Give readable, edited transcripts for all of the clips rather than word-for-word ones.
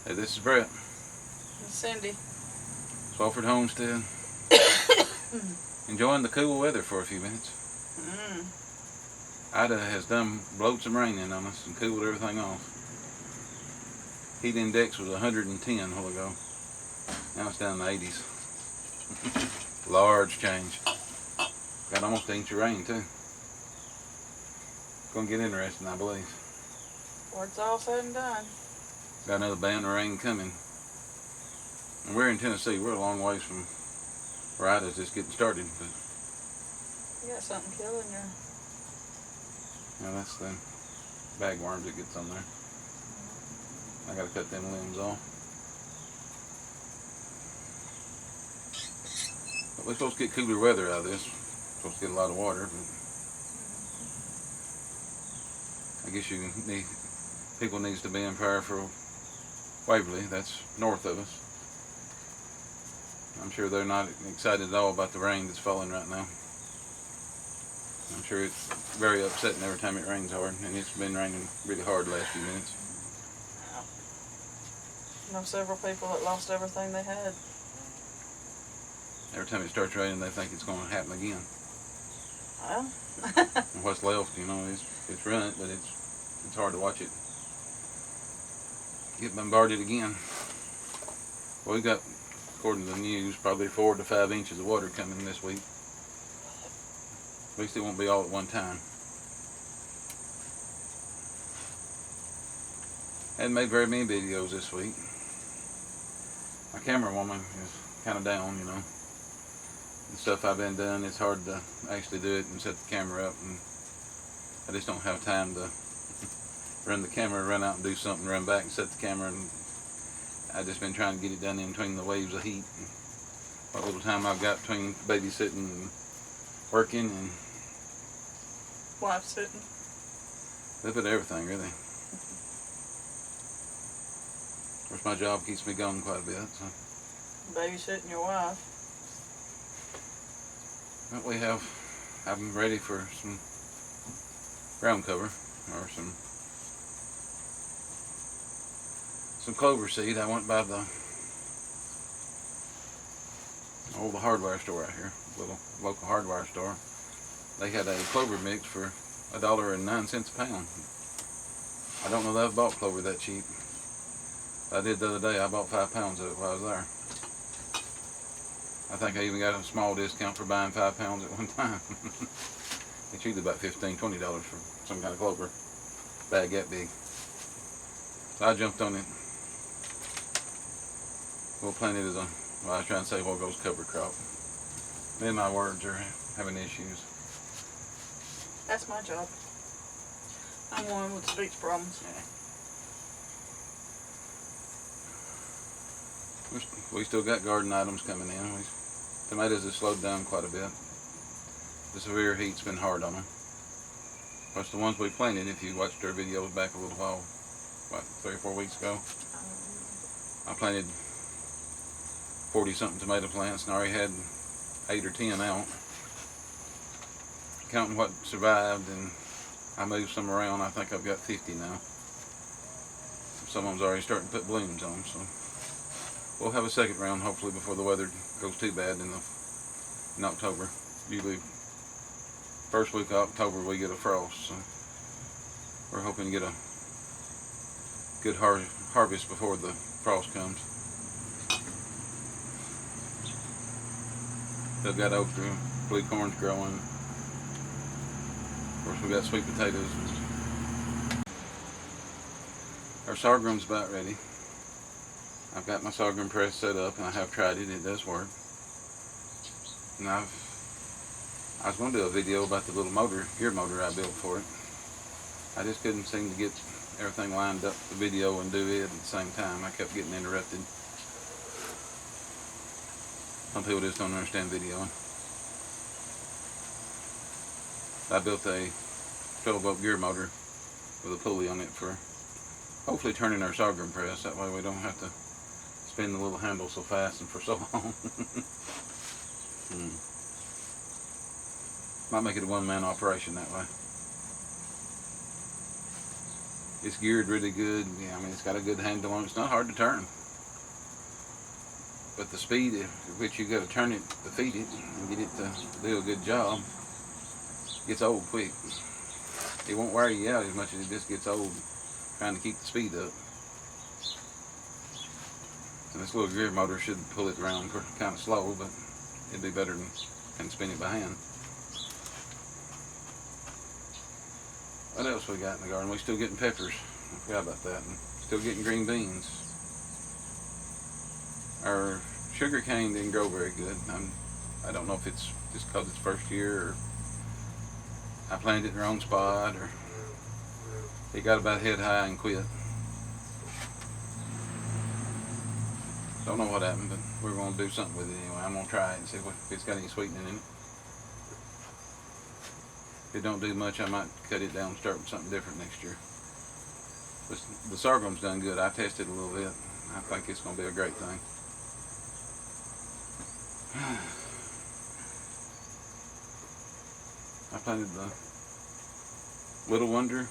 Hey, this is Brett. And Cindy. Swofford Homestead. Enjoying the cool weather for a few minutes. Ida has done blowed some rain in on us and cooled everything off. Heat index was 110 a while ago. Now it's down in the 80s. Large change. Got almost an inch of rain too. Gonna get interesting, I believe. Before it's all said and done. Got another band of rain coming. And we're in Tennessee. We're a long ways from where Ida's just getting started. But You got something killing you. yeah, that's the bagworms that gets on there. I gotta cut them limbs off. But we're supposed to get cooler weather out of this. Supposed to get a lot of water, but I guess people needs to be in prayer for Waverly. That's north of us. I'm sure they're not excited at all about the rain that's falling right now. I'm sure it's very upsetting every time it rains hard, and it's been raining really hard the last few minutes. I know several people that lost everything they had. Every time it starts raining, they think it's going to happen again. Well. And what's left, it's running, but it's hard to watch it get bombarded again. Well, we got, according to the news, probably 4 to 5 inches of water coming this week. At least it won't be all at one time. Hadn't made very many videos this week. My camera woman is kind of down, The stuff I've been doing, it's hard to actually do it and set the camera up, and I just don't have time to run the camera, run out and do something, run back and set the camera, and I've just been trying to get it done in between the waves of heat. And what little time I've got between babysitting and working and Wife sitting. a little bit of everything, really. Of course, my job keeps me going quite a bit, so. Babysitting your wife. But we have them ready for some ground cover or some clover seed. I went by the hardware store out here, little local hardware store. They had a clover mix for $1.09 a pound. I don't know that I've bought clover that cheap. I did the other day. I bought 5 pounds of it while I was there. I think I even got a small discount for buying 5 pounds at one time. It's usually about $15, $20 for some kind of clover bag that big. So I jumped on it. We'll plant it as I was trying to say, what goes cover crop. Me and my words are having issues. That's my job. I'm one with speech problems. Yeah. We still got garden items coming in. Tomatoes have slowed down quite a bit. The severe heat's been hard on them. Of course, the ones we planted, if you watched our videos back a little while, 3 or 4 weeks ago, I planted 40-something tomato plants and I already had 8 or 10 out. Counting what survived, and I moved some around, I think I've got 50 now. Some of them's already starting to put blooms on, so we'll have a second round hopefully before the weather goes too bad in October. Usually first week of October we get a frost, so we're hoping to get a good harvest before the frost comes. They've got okra, blue corn's growing. Of course, we got sweet potatoes. Our sorghum's about ready. I've got my sorghum press set up and I have tried it. It does work. And I was going to do a video about the little gear motor I built for it. I just couldn't seem to get everything lined up, the video and do it at the same time. I kept getting interrupted. Some people just don't understand videoing. I built a 12-volt gear motor with a pulley on it for hopefully turning our sorghum press. That way we don't have to spin the little handle so fast and for so long. Might make it a one-man operation that way. It's geared really good. Yeah, I mean, it's got a good handle on it. It's not hard to turn. But the speed at which you got to turn it to feed it and get it to do a good job gets old quick. It won't wear you out as much as it just gets old trying to keep the speed up. And this little gear motor should pull it around kind of slow, but it'd be better than spin it by hand. What else we got in the garden? We still getting peppers. I forgot about that. And still getting green beans. Our sugar cane didn't grow very good. I don't know if it's just because it's first year, or I planted it in the wrong spot, or it got about head high and quit. Don't know what happened, but we're going to do something with it anyway. I'm going to try it and see if it's got any sweetening in it. If it don't do much, I might cut it down and start with something different next year. But the sorghum's done good. I tested a little bit. I think it's going to be a great thing. I planted the Little Wonder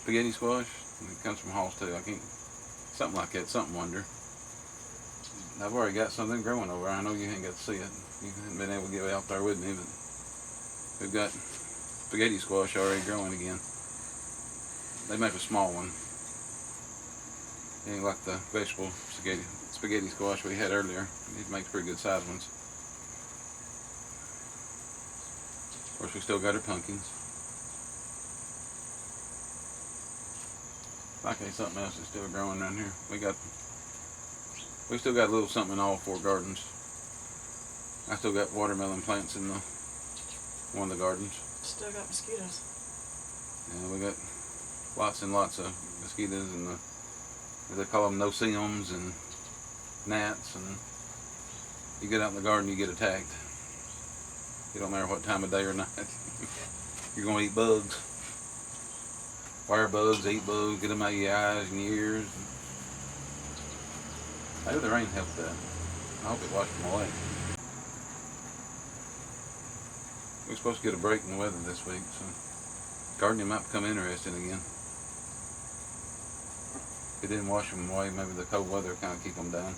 spaghetti squash. It comes from Homestead. Something like that, something Wonder. I've already got something growing over there. I know you ain't got to see it. You haven't been able to get out there with me, but we've got spaghetti squash already growing again. They make a small one. It ain't like the vegetable spaghetti squash we had earlier. It makes pretty good sized ones. Of course, we still got our pumpkins. Okay, something else is still growing around here. We still got a little something in all 4 gardens. I still got watermelon plants in one of the gardens. Still got mosquitoes. And we got lots and lots of mosquitoes, and they call them no-see-ums and gnats, and you get out in the garden, you get attacked. It don't matter what time of day or night. You're going to eat bugs. Wire bugs, eat bugs, get them out of your eyes and your ears. Maybe the rain helped that. I hope it washed them away. We're supposed to get a break in the weather this week, so gardening might become interesting again. If it didn't wash them away, maybe the cold weather kind of keep them down.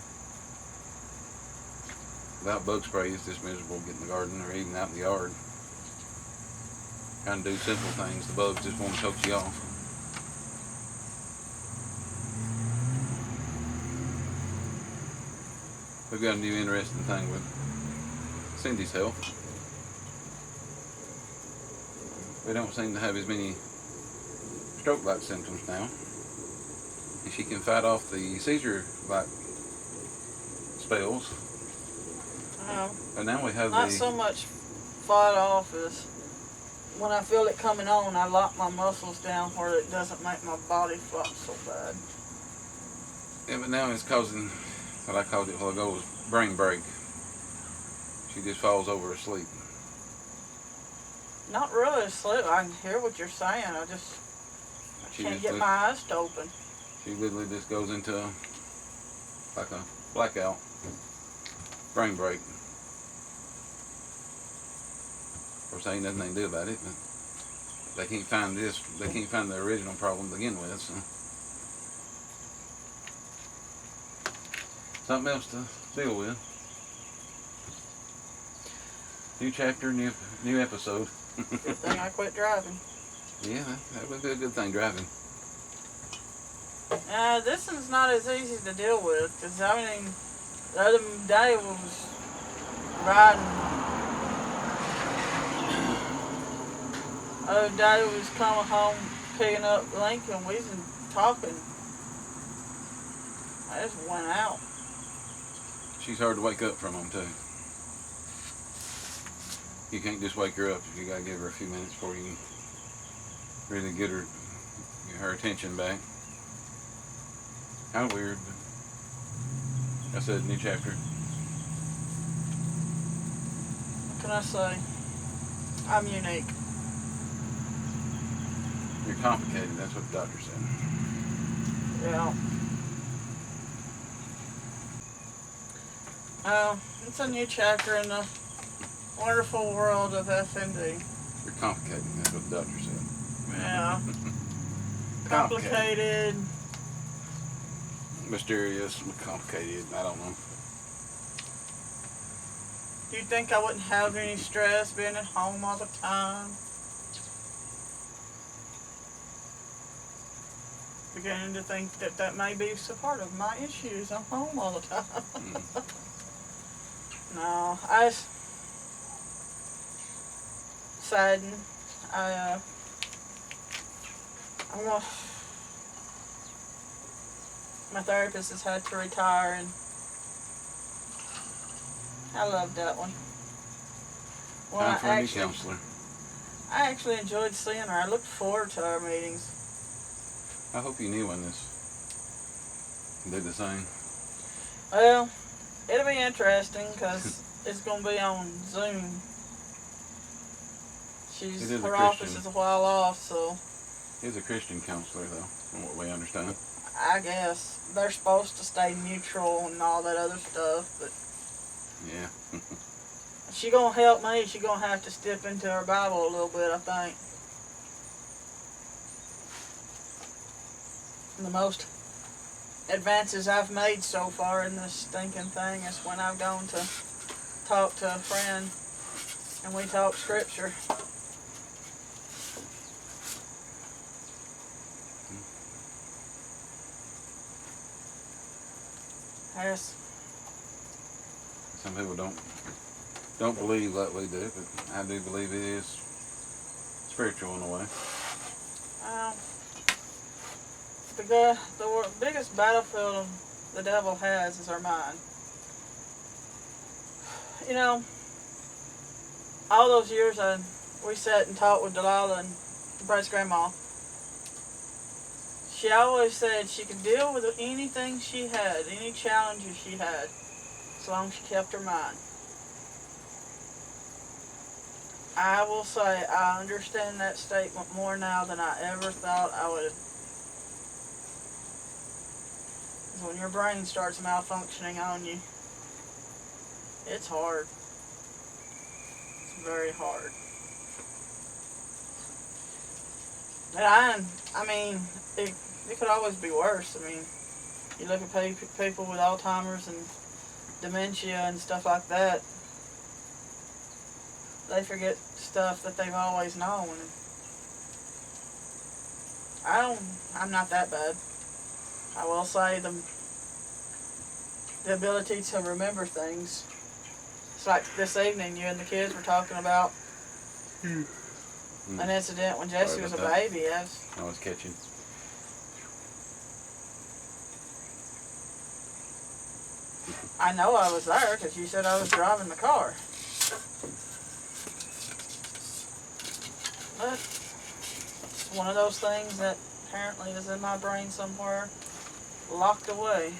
Without bug spray, it's just miserable getting in the garden or even out in the yard. Trying to do simple things, the bugs just want to coax you off. We've got a new interesting thing with Cindy's health. We don't seem to have as many stroke-like symptoms now. And she can fight off the seizure-like spells. But now we have not so much fight off as when I feel it coming on, I lock my muscles down where it doesn't make my body flop so bad. Yeah, but now it's causing what I called it a while ago was brain break. She just falls over asleep. Not really asleep. I can hear what you're saying. I can't get my eyes to open. She literally just goes into like a blackout, brain break. Of course, there ain't nothing they can do about it, but they can't find the original problem to begin with, so. Something else to deal with. New chapter, new episode. Good thing I quit driving. Yeah, that would be a good thing, driving. This one's not as easy to deal with, because I mean, the other day we was riding. The other day we was coming home, picking up Lincoln, we was talking. I just went out. She's hard to wake up from them too. You can't just wake her up. You gotta give her a few minutes before you really get her attention back. Kind of weird, but I said new chapter. What can I say? I'm unique. You're complicated, that's what the doctor said. Yeah. It's a new chapter in the wonderful world of FND. You're complicated, that's what the doctor said. Yeah. complicated. Mysterious, complicated. I don't know. Do you think I wouldn't have any stress being at home all the time? Beginning to think that that may be a part of my issues. I'm home all the time. No, I was saddened. My therapist has had to retire, and I loved that one. Well, Time for a new counselor. I actually enjoyed seeing her. I looked forward to our meetings. I hope you knew when this did the same. Well, it'll be interesting because it's going to be on Zoom. Her office is a while off, so. He's a Christian counselor, though, from what we understand. I guess they're supposed to stay neutral and all that other stuff, but. Yeah. She gonna help me. She gonna have to step into her Bible a little bit, I think. And the most advances I've made so far in this stinking thing is when I've gone to talk to a friend and we talk scripture. Yes. Some people don't believe like we do, but I do believe it is spiritual in a way. The biggest battlefield the devil has is our mind. You know, all those years we sat and talked with Delilah and Bryce's grandma. She always said she could deal with anything she had, any challenges she had, as long as she kept her mind. I will say I understand that statement more now than I ever thought I would. Because when your brain starts malfunctioning on you, it's hard. It's very hard. And I mean, it could always be worse. I mean, you look at people with Alzheimer's and dementia and stuff like that. They forget stuff that they've always known. I'm not that bad. I will say the ability to remember things. It's like this evening, you and the kids were talking about an incident when Jesse was a baby. I was catching. I know I was there because you said I was driving the car. But it's one of those things that apparently is in my brain somewhere, locked away.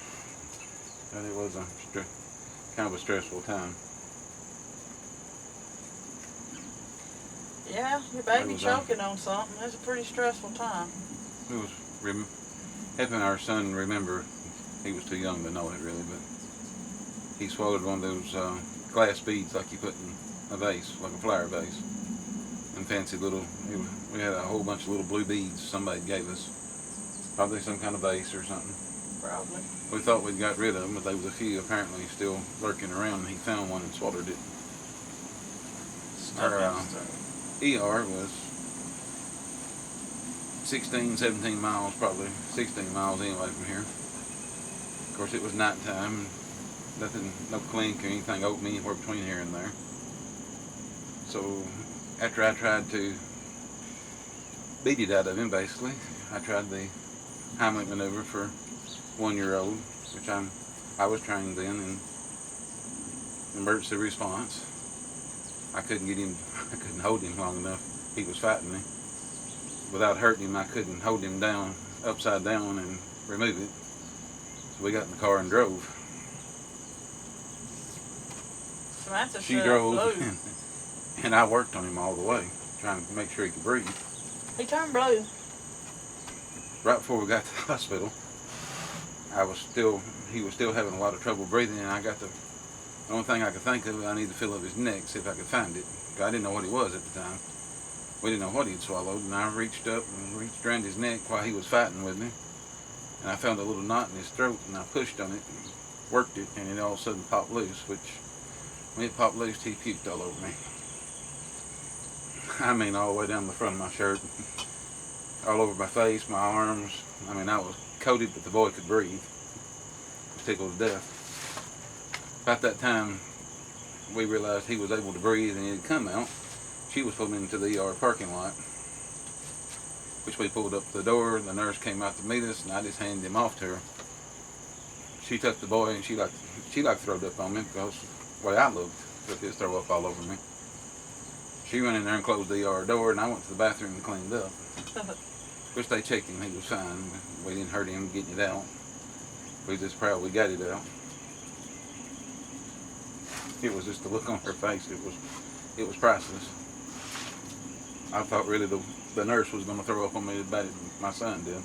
And it was kind of a stressful time. Yeah, your baby choking on something. It's a pretty stressful time. It was helping our son remember. He was too young to know it really, but he swallowed one of those glass beads like you put in a vase, like a flower vase. And fancy little, we had a whole bunch of little blue beads somebody gave us. Probably some kind of vase or something. Probably. We thought we'd got rid of them, but there was a few apparently still lurking around, and he found one and swallowed it. Our ER was 16, 17 miles, probably 16 miles anyway from here. Of course, it was nighttime, nothing, no clinic or anything open anywhere between here and there. So after I tried to beat it out of him, basically, I tried the Heimlich maneuver for 1-year-old, which I was trained in emergency response. I couldn't hold him long enough. He was fighting me. Without hurting him, I couldn't hold him down, upside down, and remove it. So we got in the car and drove. She drove, and I worked on him all the way, trying to make sure he could breathe. He turned blue. Right before we got to the hospital, he was still having a lot of trouble breathing, and the only thing I could think of, I needed to fill up his neck, see if I could find it. I didn't know what it was at the time. We didn't know what he'd swallowed, and I reached up and reached around his neck while he was fighting with me. And I found a little knot in his throat, and I pushed on it and worked it, and it all of a sudden popped loose, which when it popped loose, he puked all over me. I mean, all the way down the front of my shirt, all over my face, my arms. I mean, I was coated, but the boy could breathe. I was tickled to death. About that time, we realized he was able to breathe and he had come out. She was pulled into the ER parking lot, which we pulled up to the door. The nurse came out to meet us, and I just handed him off to her. She took the boy, and she throwed up on me because the way I looked, with his throw up all over me. She went in there and closed the ER door, and I went to the bathroom and cleaned up. Which they checked him, he was fine. We didn't hurt him getting it out. We just proud we got it out. It was just the look on her face. It was priceless. I thought really the nurse was going to throw up on me as bad as my son did.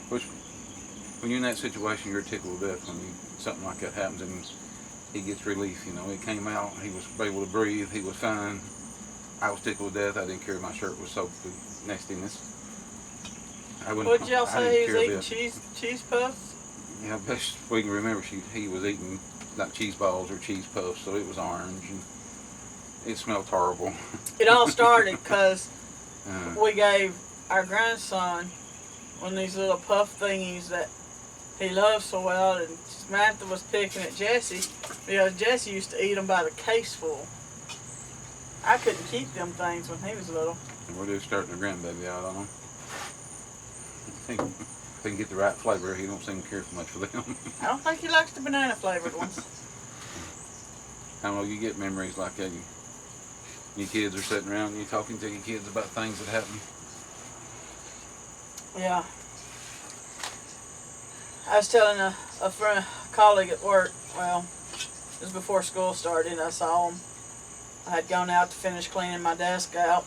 Which, when you're in that situation, you're tickled to death when something like that happens and he gets relief. You know, it came out. He was able to breathe. He was fine. I was tickled to death. I didn't care if my shirt was soaked with nastiness. What did y'all say he was eating? Cheese puffs? Yeah, best we can remember, he was eating like cheese balls or cheese puffs, so it was orange and it smelled horrible. It all started because we gave our grandson one of these little puff thingies that he loves so well, and Samantha was picking at Jesse because Jesse used to eat them by the case full. I couldn't keep them things when he was little. And we're just starting a grandbaby out on him. I think if they can get the right flavor, he don't seem to care much for them. I don't think he likes the banana flavored ones. I don't know, you get memories like that. Your kids are sitting around and you're talking to your kids about things that happened. Yeah. I was telling a friend, a colleague at work, well, it was before school started, and I saw him. I had gone out to finish cleaning my desk out,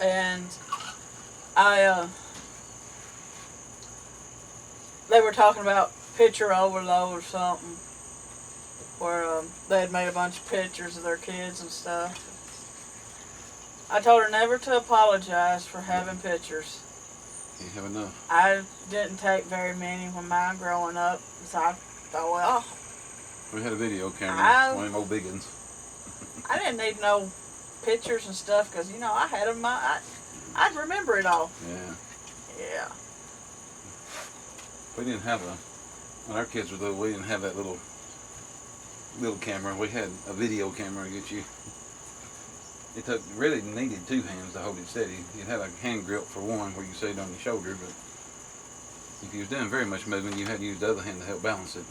and they were talking about picture overload or something, where they had made a bunch of pictures of their kids and stuff. I told her never to apologize for having pictures. You have enough. I didn't take very many when mine growing up, so I thought, well, we had a video camera, one of them old big ones. I didn't need no pictures and stuff because, you know, I had them. I'd remember it all. Yeah. Yeah. We didn't have when our kids were little, we didn't have that little camera. We had a video camera to get you. It really needed two hands to hold it steady. It had a hand grip for one where you sit it on your shoulder, but if you was doing very much moving, you had to use the other hand to help balance it.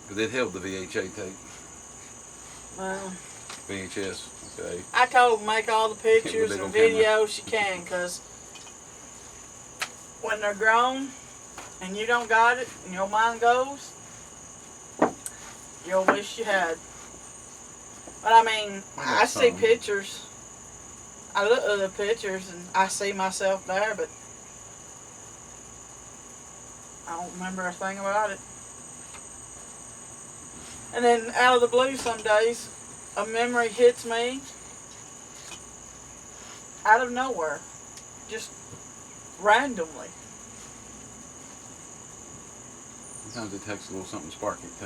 Because it held the VHA tape. Well, VHS, okay. I told them make all the pictures and videos you can, because when they're grown and you don't got it and your mind goes, you'll wish you had. But I mean, I see pictures. I look at the pictures and I see myself there, but I don't remember a thing about it. And then out of the blue some days, a memory hits me out of nowhere, just randomly. Sometimes it takes a little something to spark it too.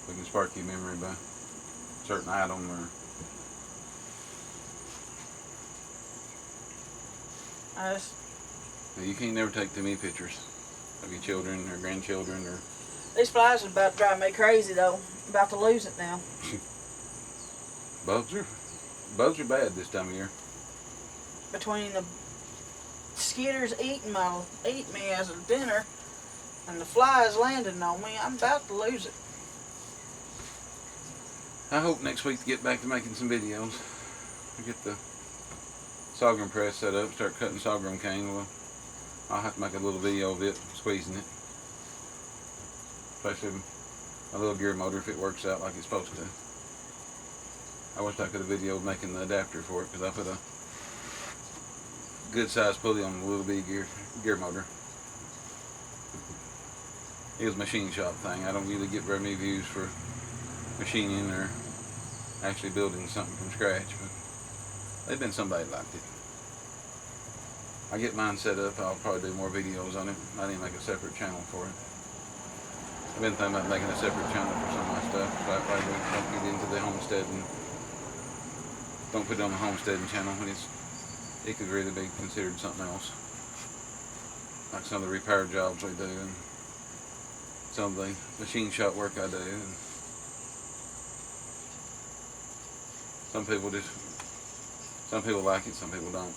We can spark your memory by a certain item or... You can't never take too many pictures of your children or grandchildren or... These flies are about to drive me crazy though. I'm about to lose it now. Bugs are bad this time of year. Between the skitters eating me as a dinner and the flies landing on me, I'm about to lose it. I hope next week to get back to making some videos. I get the sorghum press set up, start cutting sorghum cane. Well, I'll have to make a little video of it, squeezing it. Especially a little gear motor if it works out like it's supposed to. I wish I could have videoed making the adapter for it because I put a good size pulley on a little bitty gear motor. It was a machine shop thing. I don't usually get very many views for machining or actually building something from scratch, but they've been somebody that liked it. I get mine set up, I'll probably do more videos on it. I need to make a separate channel for it. I've been thinking about making a separate channel for some of my stuff, so that way we don't get into the homestead and don't put it on the homesteading channel when it could really be considered something else. Like some of the repair jobs we do and some of the machine shop work I do. And some people like it, some people don't.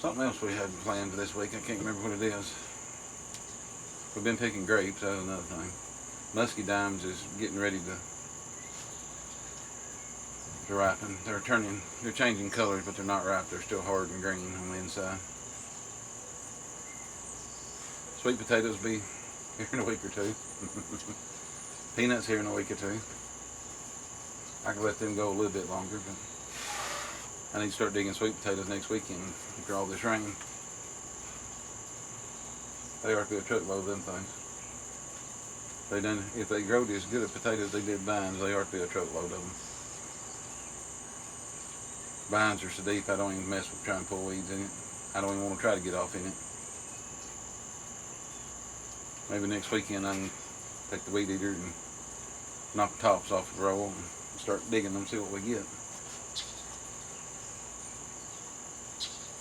Something else we had planned for this week, I can't remember what it is. We've been picking grapes, that's another thing. Musky Dimes is getting ready to ripen. They're changing colors, but they're not ripe. They're still hard and green on the inside. Sweet potatoes will be here in a week or two. Peanuts here in a week or two. I can let them go a little bit longer, but I need to start digging sweet potatoes next weekend after all this rain. They ought to be a truckload of them things. If they growed as good as potatoes they did vines, they ought to be a truckload of them. Vines are so deep I don't even mess with trying to pull weeds in it. I don't even want to try to get off in it. Maybe next weekend I can take the weed eater and knock the tops off the roll and start digging them, see what we get.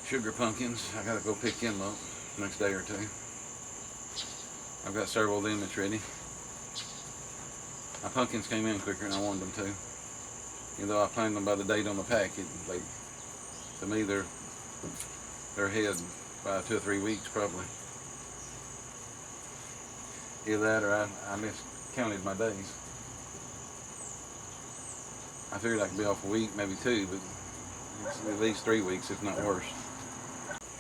Sugar pumpkins, I gotta go pick them up next day or two. I've got several of them that's ready. My pumpkins came in quicker than I wanted them to. Even though I planned them by the date on the packet, to me they're ahead by 2 or 3 weeks probably. Either that or I miscounted my days. I figured I could be off a week, maybe 2, but it's at least 3 weeks, if not worse.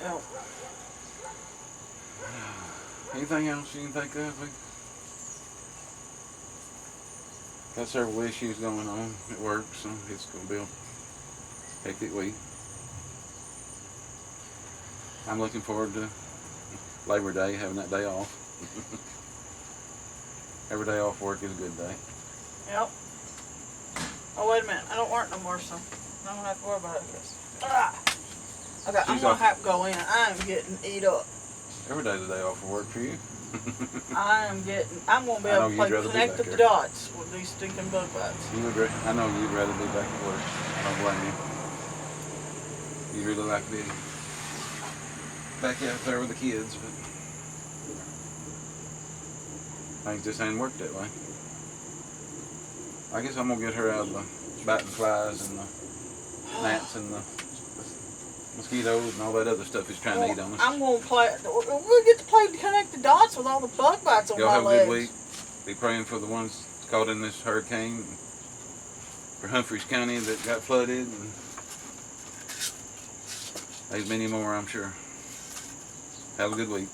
Oh. Anything else you can think of? Got several issues going on at work, so it's going to be a hectic week. I'm looking forward to Labor Day, having that day off. Every day off work is a good day. Yep. Oh, wait a minute. I don't work no more, so I don't have to worry about it. Okay, I'm going to have to go in. I am getting eat up. Every day's a day off for work for you. I'm going to be able to play connect the dots with these stinking bug bites. I know you'd rather be back at work. I don't blame you. You really like to be back out there with the kids, but things just ain't worked that way. I guess I'm going to get her out of the biting flies and the gnats and the mosquitoes and all that other stuff he's trying to eat on us. I'm going to play. We'll get to play connect the dots with all the bug bites on my legs. Y'all have a good week. Be praying for the ones caught in this hurricane. For Humphreys County that got flooded. And there's many more, I'm sure. Have a good week.